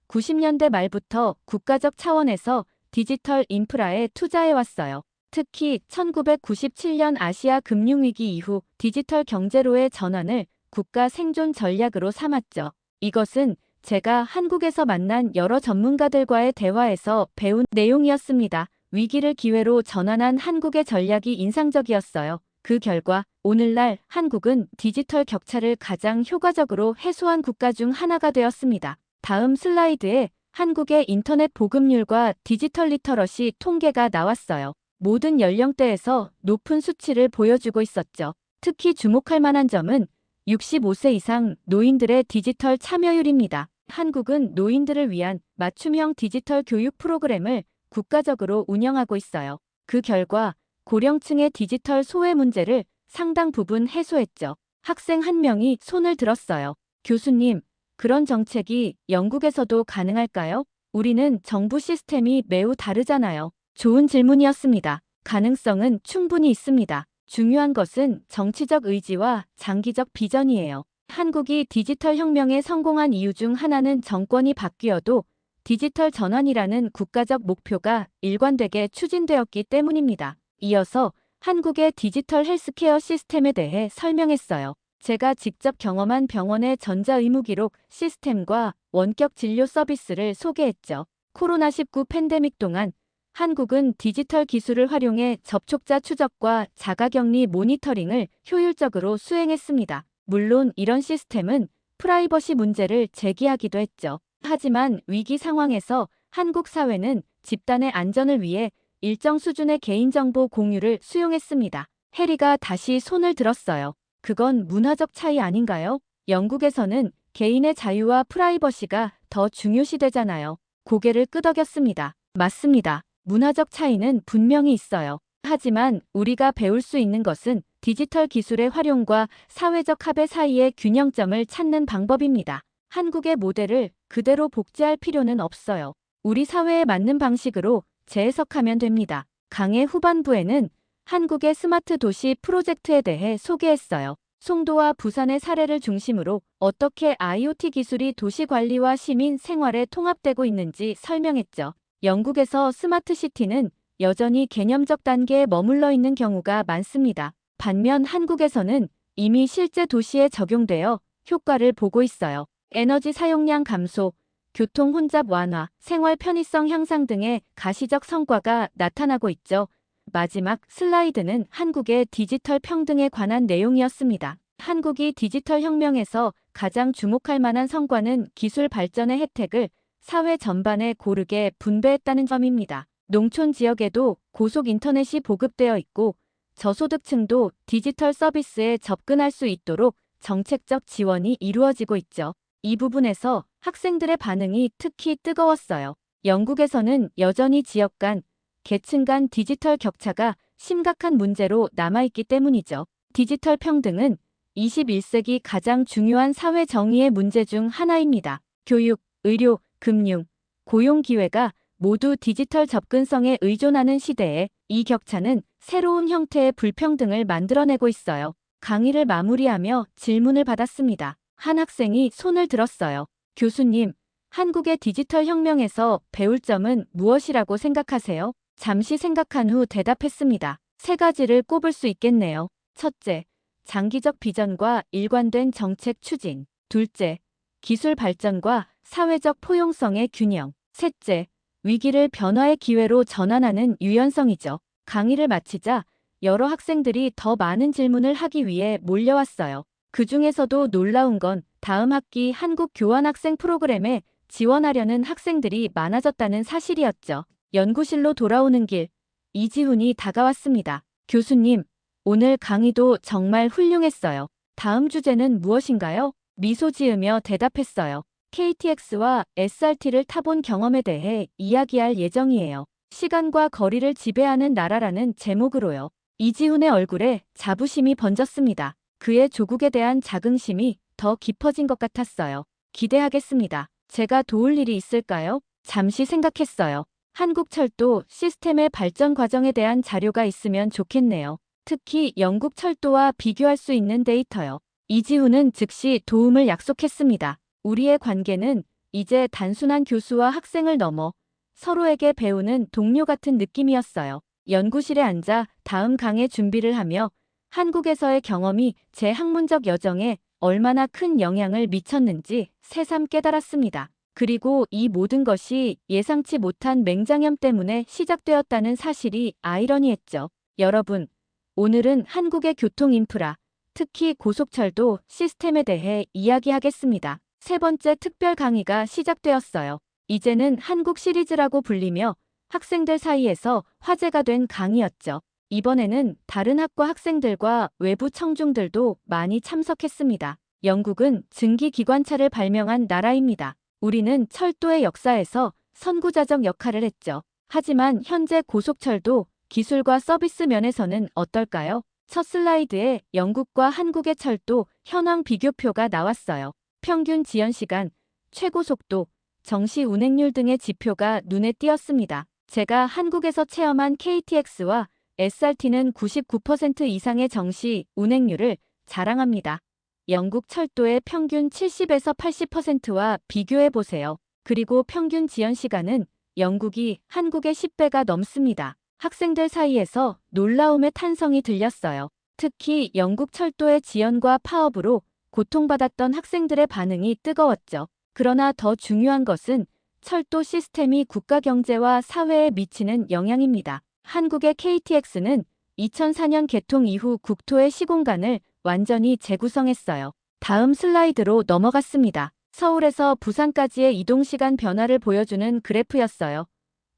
[SPEAKER 1] 90년대 말부터 국가적 차원에서 디지털 인프라에 투자해왔어요. 특히 1997년 아시아 금융위기 이후 디지털 경제로의 전환을 국가 생존 전략으로 삼았죠. 이것은 제가 한국에서 만난 여러 전문가들과의 대화에서 배운 내용이었습니다. 위기를 기회로 전환한 한국의 전략이 인상적이었어요. 그 결과 오늘날 한국은 디지털 격차를 가장 효과적으로 해소한 국가 중 하나가 되었습니다. 다음 슬라이드에 한국의 인터넷 보급률과 디지털 리터러시 통계가 나왔어요. 모든 연령대에서 높은 수치를 보여주고 있었죠. 특히 주목할 만한 점은 65세 이상 노인들의 디지털 참여율입니다. 한국은 노인들을 위한 맞춤형 디지털 교육 프로그램을 국가적으로 운영하고 있어요. 그 결과 고령층의 디지털 소외 문제를 상당 부분 해소했죠. 학생 한 명이 손을 들었어요. 교수님, 그런 정책이 영국에서도 가능할까요? 우리는 정부 시스템이 매우 다르잖아요. 좋은 질문이었습니다. 가능성은 충분히 있습니다. 중요한 것은 정치적 의지와 장기적 비전이에요. 한국이 디지털 혁명에 성공한 이유 중 하나는 정권이 바뀌어도 디지털 전환이라는 국가적 목표가 일관되게 추진되었기 때문입니다. 이어서 한국의 디지털 헬스케어 시스템에 대해 설명했어요. 제가 직접 경험한 병원의 전자의무기록 시스템과 원격 진료 서비스를 소개했죠. 코로나19 팬데믹 동안 한국은 디지털 기술을 활용해 접촉자 추적과 자가격리 모니터링을 효율적으로 수행했습니다. 물론 이런 시스템은 프라이버시 문제를 제기하기도 했죠. 하지만 위기 상황에서 한국 사회는 집단의 안전을 위해 일정 수준의 개인정보 공유를 수용했습니다. 해리가 다시 손을 들었어요. 그건 문화적 차이 아닌가요? 영국에서는 개인의 자유와 프라이버시가 더 중요시되잖아요. 고개를 끄덕였습니다. 맞습니다. 문화적 차이는 분명히 있어요. 하지만 우리가 배울 수 있는 것은 디지털 기술의 활용과 사회적 합의 사이의 균형점을 찾는 방법입니다. 한국의 모델을 그대로 복제할 필요는 없어요. 우리 사회에 맞는 방식으로 재해석하면 됩니다. 강의 후반부에는 한국의 스마트 도시 프로젝트에 대해 소개했어요. 송도와 부산의 사례를 중심으로 어떻게 IoT 기술이 도시 관리와 시민 생활에 통합되고 있는지 설명했죠. 영국에서 스마트 시티는 여전히 개념적 단계에 머물러 있는 경우가 많습니다. 반면 한국에서는 이미 실제 도시에 적용되어 효과를 보고 있어요. 에너지 사용량 감소, 교통 혼잡 완화, 생활 편의성 향상 등의 가시적 성과가 나타나고 있죠. 마지막 슬라이드는 한국의 디지털 평등에 관한 내용이었습니다. 한국이 디지털 혁명에서 가장 주목할 만한 성과는 기술 발전의 혜택을 사회 전반에 고르게 분배했다는 점입니다. 농촌 지역에도 고속 인터넷이 보급되어 있고 저소득층도 디지털 서비스에 접근할 수 있도록 정책적 지원이 이루어지고 있죠. 이 부분에서 학생들의 반응이 특히 뜨거웠어요. 영국에서는 여전히 지역 간, 계층 간 디지털 격차가 심각한 문제로 남아있기 때문이죠. 디지털 평등은 21세기 가장 중요한 사회 정의의 문제 중 하나입니다. 교육, 의료, 금융, 고용 기회가 모두 디지털 접근성에 의존하는 시대에 이 격차는 새로운 형태의 불평등을 만들어내고 있어요. 강의를 마무리하며 질문을 받았습니다. 한 학생이 손을 들었어요. 교수님, 한국의 디지털 혁명에서 배울 점은 무엇이라고 생각하세요? 잠시 생각한 후 대답했습니다. 세 가지를 꼽을 수 있겠네요. 첫째, 장기적 비전과 일관된 정책 추진. 둘째, 기술 발전과 사회적 포용성의 균형. 셋째, 위기를 변화의 기회로 전환하는 유연성이죠. 강의를 마치자 여러 학생들이 더 많은 질문을 하기 위해 몰려왔어요. 그 중에서도 놀라운 건 다음 학기 한국 교환학생 프로그램에 지원하려는 학생들이 많아졌다는 사실이었죠. 연구실로 돌아오는 길, 이지훈이 다가왔습니다. 교수님, 오늘 강의도 정말 훌륭했어요. 다음 주제는 무엇인가요? 미소 지으며 대답했어요. KTX와 SRT를 타본 경험에 대해 이야기할 예정이에요. 시간과 거리를 지배하는 나라라는 제목으로요. 이지훈의 얼굴에 자부심이 번졌습니다. 그의 조국에 대한 자긍심이 더 깊어진 것 같았어요. 기대하겠습니다. 제가 도울 일이 있을까요? 잠시 생각했어요. 한국철도 시스템의 발전 과정에 대한 자료가 있으면 좋겠네요. 특히 영국 철도와 비교할 수 있는 데이터요. 이지훈은 즉시 도움을 약속했습니다. 우리의 관계는 이제 단순한 교수와 학생을 넘어 서로에게 배우는 동료 같은 느낌이었어요. 연구실에 앉아 다음 강의 준비를 하며 한국에서의 경험이 제 학문적 여정에 얼마나 큰 영향을 미쳤는지 새삼 깨달았습니다. 그리고 이 모든 것이 예상치 못한 맹장염 때문에 시작되었다는 사실이 아이러니했죠. 여러분, 오늘은 한국의 교통 인프라, 특히 고속철도 시스템에 대해 이야기하겠습니다. 세 번째 특별 강의가 시작되었어요. 이제는 한국 시리즈라고 불리며 학생들 사이에서 화제가 된 강의였죠. 이번에는 다른 학과 학생들과 외부 청중들도 많이 참석했습니다. 영국은 증기기관차를 발명한 나라입니다. 우리는 철도의 역사에서 선구자적 역할을 했죠. 하지만 현재 고속철도 기술과 서비스 면에서는 어떨까요? 첫 슬라이드에 영국과 한국의 철도 현황 비교표가 나왔어요. 평균 지연 시간, 최고 속도, 정시 운행률 등의 지표가 눈에 띄었습니다. 제가 한국에서 체험한 KTX와 SRT는 99% 이상의 정시 운행률을 자랑합니다. 영국 철도의 평균 70에서 80%와 비교해 보세요. 그리고 평균 지연 시간은 영국이 한국의 10배가 넘습니다. 학생들 사이에서 놀라움의 탄성이 들렸어요. 특히 영국 철도의 지연과 파업으로 고통받았던 학생들의 반응이 뜨거웠죠. 그러나 더 중요한 것은 철도 시스템이 국가 경제와 사회에 미치는 영향입니다. 한국의 KTX는 2004년 개통 이후 국토의 시공간을 완전히 재구성했어요. 다음 슬라이드로 넘어갔습니다. 서울에서 부산까지의 이동시간 변화를 보여주는 그래프였어요.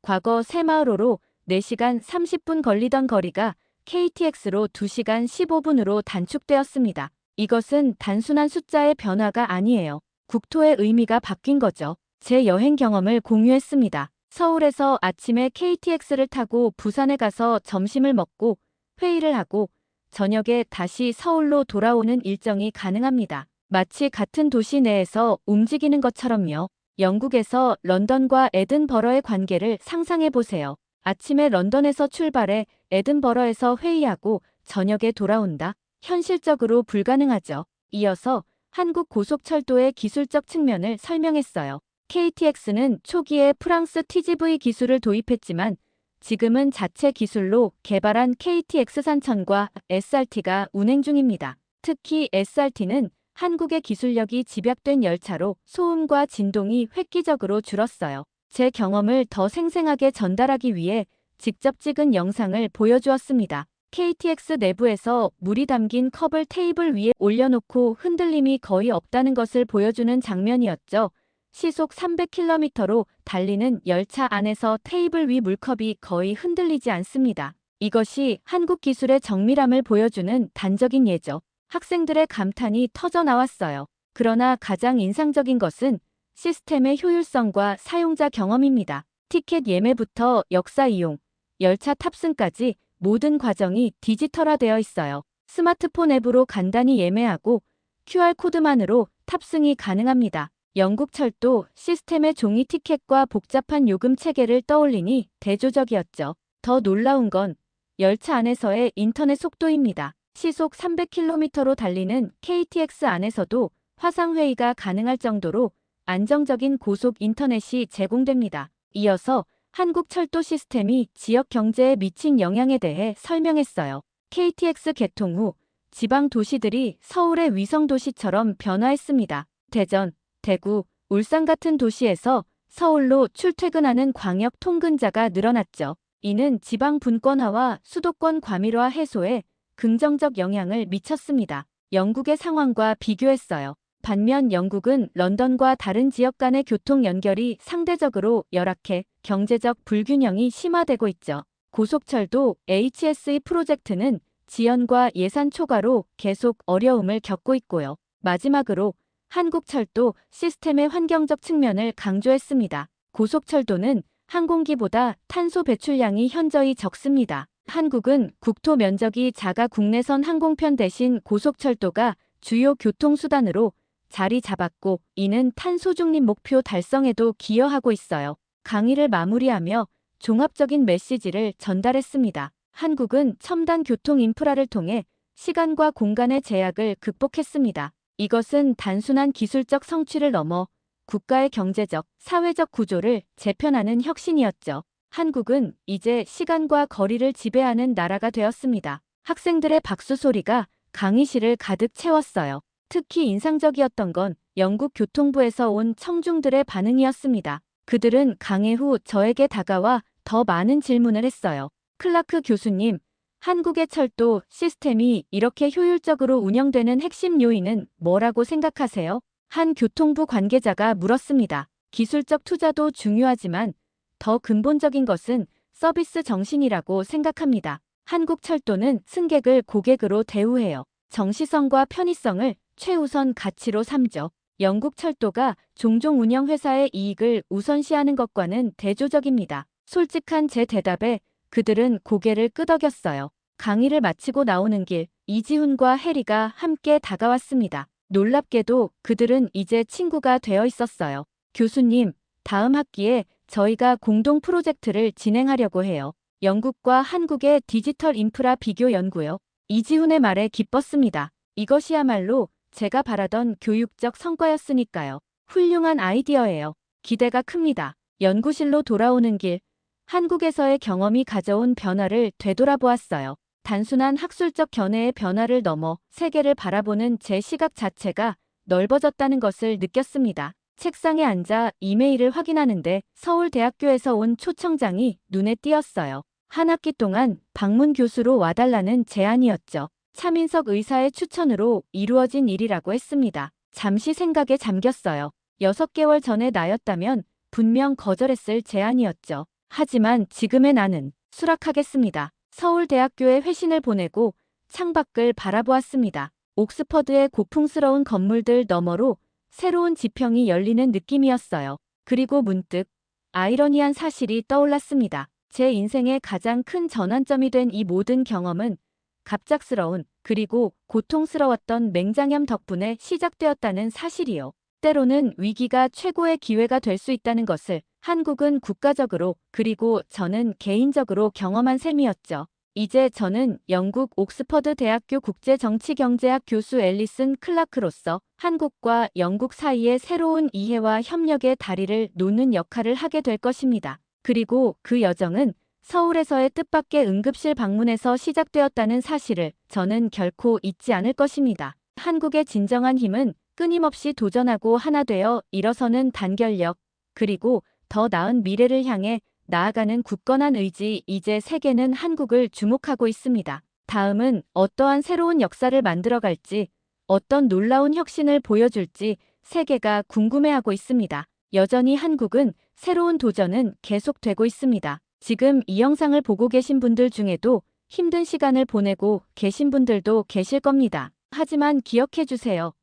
[SPEAKER 1] 과거 새마을호로 4시간 30분 걸리던 거리가 KTX로 2시간 15분으로 단축되었습니다. 이것은 단순한 숫자의 변화가 아니에요. 국토의 의미가 바뀐 거죠. 제 여행 경험을 공유했습니다. 서울에서 아침에 KTX를 타고 부산에 가서 점심을 먹고 회의를 하고 저녁에 다시 서울로 돌아오는 일정이 가능합니다. 마치 같은 도시 내에서 움직이는 것처럼요. 영국에서 런던과 에든버러의 관계를 상상해 보세요. 아침에 런던에서 출발해 에든버러에서 회의하고 저녁에 돌아온다. 현실적으로 불가능하죠. 이어서 한국 고속철도의 기술적 측면을 설명했어요. KTX는 초기에 프랑스 TGV 기술을 도입했지만 지금은 자체 기술로 개발한 KTX 산천과 SRT가 운행 중입니다. 특히 SRT는 한국의 기술력이 집약된 열차로 소음과 진동이 획기적으로 줄었어요. 제 경험을 더 생생하게 전달하기 위해 직접 찍은 영상을 보여주었습니다. KTX 내부에서 물이 담긴 컵을 테이블 위에 올려놓고 흔들림이 거의 없다는 것을 보여주는 장면이었죠. 시속 300km로 달리는 열차 안에서 테이블 위 물컵이 거의 흔들리지 않습니다. 이것이 한국 기술의 정밀함을 보여주는 단적인 예죠. 학생들의 감탄이 터져 나왔어요. 그러나 가장 인상적인 것은 시스템의 효율성과 사용자 경험입니다. 티켓 예매부터 역사 이용, 열차 탑승까지 모든 과정이 디지털화되어 있어요. 스마트폰 앱으로 간단히 예매하고 QR코드만으로 탑승이 가능합니다. 영국 철도 시스템의 종이 티켓과 복잡한 요금 체계를 떠올리니 대조적이었죠. 더 놀라운 건 열차 안에서의 인터넷 속도입니다. 시속 300km로 달리는 KTX 안에서도 화상회의가 가능할 정도로 안정적인 고속 인터넷이 제공됩니다. 이어서 한국 철도 시스템이 지역 경제에 미친 영향에 대해 설명했어요. KTX 개통 후 지방 도시들이 서울의 위성 도시처럼 변화했습니다. 대전, 대구, 울산 같은 도시에서 서울로 출퇴근하는 광역 통근자가 늘어났죠. 이는 지방 분권화와 수도권 과밀화 해소에 긍정적 영향을 미쳤습니다. 영국의 상황과 비교했어요. 반면 영국은 런던과 다른 지역 간의 교통 연결이 상대적으로 열악해 경제적 불균형이 심화되고 있죠. 고속철도 HSE 프로젝트는 지연과 예산 초과로 계속 어려움을 겪고 있고요. 마지막으로 한국철도 시스템의 환경적 측면을 강조했습니다. 고속철도는 항공기보다 탄소 배출량이 현저히 적습니다. 한국은 국토 면적이 작아 국내선 항공편 대신 고속철도가 주요 교통수단으로 자리 잡았고 이는 탄소 중립 목표 달성에도 기여하고 있어요. 강의를 마무리하며 종합적인 메시지를 전달했습니다. 한국은 첨단 교통 인프라를 통해 시간과 공간의 제약을 극복했습니다. 이것은 단순한 기술적 성취를 넘어 국가의 경제적, 사회적 구조를 재편하는 혁신이었죠. 한국은 이제 시간과 거리를 지배하는 나라가 되었습니다. 학생들의 박수 소리가 강의실을 가득 채웠어요. 특히 인상적이었던 건 영국 교통부에서 온 청중들의 반응이었습니다. 그들은 강의 후 저에게 다가와 더 많은 질문을 했어요. 클라크 교수님, 한국의 철도 시스템이 이렇게 효율적으로 운영되는 핵심 요인은 뭐라고 생각하세요? 한 교통부 관계자가 물었습니다. 기술적 투자도 중요하지만 더 근본적인 것은 서비스 정신이라고 생각합니다. 한국 철도는 승객을 고객으로 대우해요. 정시성과 편의성을 최우선 가치로 삼죠. 영국 철도가 종종 운영회사의 이익을 우선시하는 것과는 대조적입니다. 솔직한 제 대답에 그들은 고개를 끄덕였어요. 강의를 마치고 나오는 길, 이지훈과 해리가 함께 다가왔습니다. 놀랍게도 그들은 이제 친구가 되어 있었어요. 교수님, 다음 학기에 저희가 공동 프로젝트를 진행하려고 해요. 영국과 한국의 디지털 인프라 비교 연구요. 이지훈의 말에 기뻤습니다. 이것이야말로 제가 바라던 교육적 성과였으니까요. 훌륭한 아이디어예요. 기대가 큽니다. 연구실로 돌아오는 길, 한국에서의 경험이 가져온 변화를 되돌아보았어요. 단순한 학술적 견해의 변화를 넘어 세계를 바라보는 제 시각 자체가 넓어졌다는 것을 느꼈습니다. 책상에 앉아 이메일을 확인하는데 서울대학교에서 온 초청장이 눈에 띄었어요. 한 학기 동안 방문 교수로 와달라는 제안이었죠. 차민석 의사의 추천으로 이루어진 일이라고 했습니다. 잠시 생각에 잠겼어요. 6개월 전에 나였다면 분명 거절했을 제안이었죠. 하지만 지금의 나는 수락하겠습니다. 서울대학교에 회신을 보내고 창밖을 바라보았습니다. 옥스퍼드의 고풍스러운 건물들 너머로 새로운 지평이 열리는 느낌이었어요. 그리고 문득 아이러니한 사실이 떠올랐습니다. 제 인생의 가장 큰 전환점이 된 이 모든 경험은 갑작스러운 그리고 고통스러웠던 맹장염 덕분에 시작되었다는 사실이요. 때로는 위기가 최고의 기회가 될 수 있다는 것을 한국은 국가적으로 그리고 저는 개인적으로 경험한 셈이었죠. 이제 저는 영국 옥스퍼드 대학교 국제정치경제학 교수 앨리슨 클라크로서 한국과 영국 사이의 새로운 이해와 협력의 다리를 놓는 역할을 하게 될 것입니다. 그리고 그 여정은 서울에서의 뜻밖의 응급실 방문에서 시작되었다는 사실을 저는 결코 잊지 않을 것입니다. 한국의 진정한 힘은 끊임없이 도전하고 하나 되어 일어서는 단결력, 그리고 더 나은 미래를 향해 나아가는 굳건한 의지. 이제 세계는 한국을 주목하고 있습니다. 다음은 어떠한 새로운 역사를 만들어갈지, 어떤 놀라운 혁신을 보여줄지 세계가 궁금해하고 있습니다. 여전히 한국은 새로운 도전은 계속되고 있습니다. 지금 이 영상을 보고 계신 분들 중에도 힘든 시간을 보내고 계신 분들도 계실 겁니다. 하지만 기억해 주세요.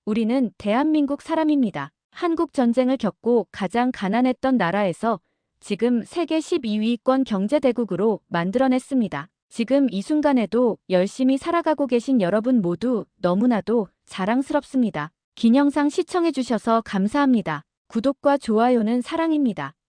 [SPEAKER 1] 우리는 대한민국 사람입니다. 한국 전쟁을 겪고 가장 가난했던 나라에서 지금 세계 12위권 경제대국으로 만들어냈습니다. 지금 이 순간에도 열심히 살아가고 계신 여러분 모두 너무나도 자랑스럽습니다. 긴 영상 시청해 주셔서 감사합니다. 구독과 좋아요는 사랑입니다.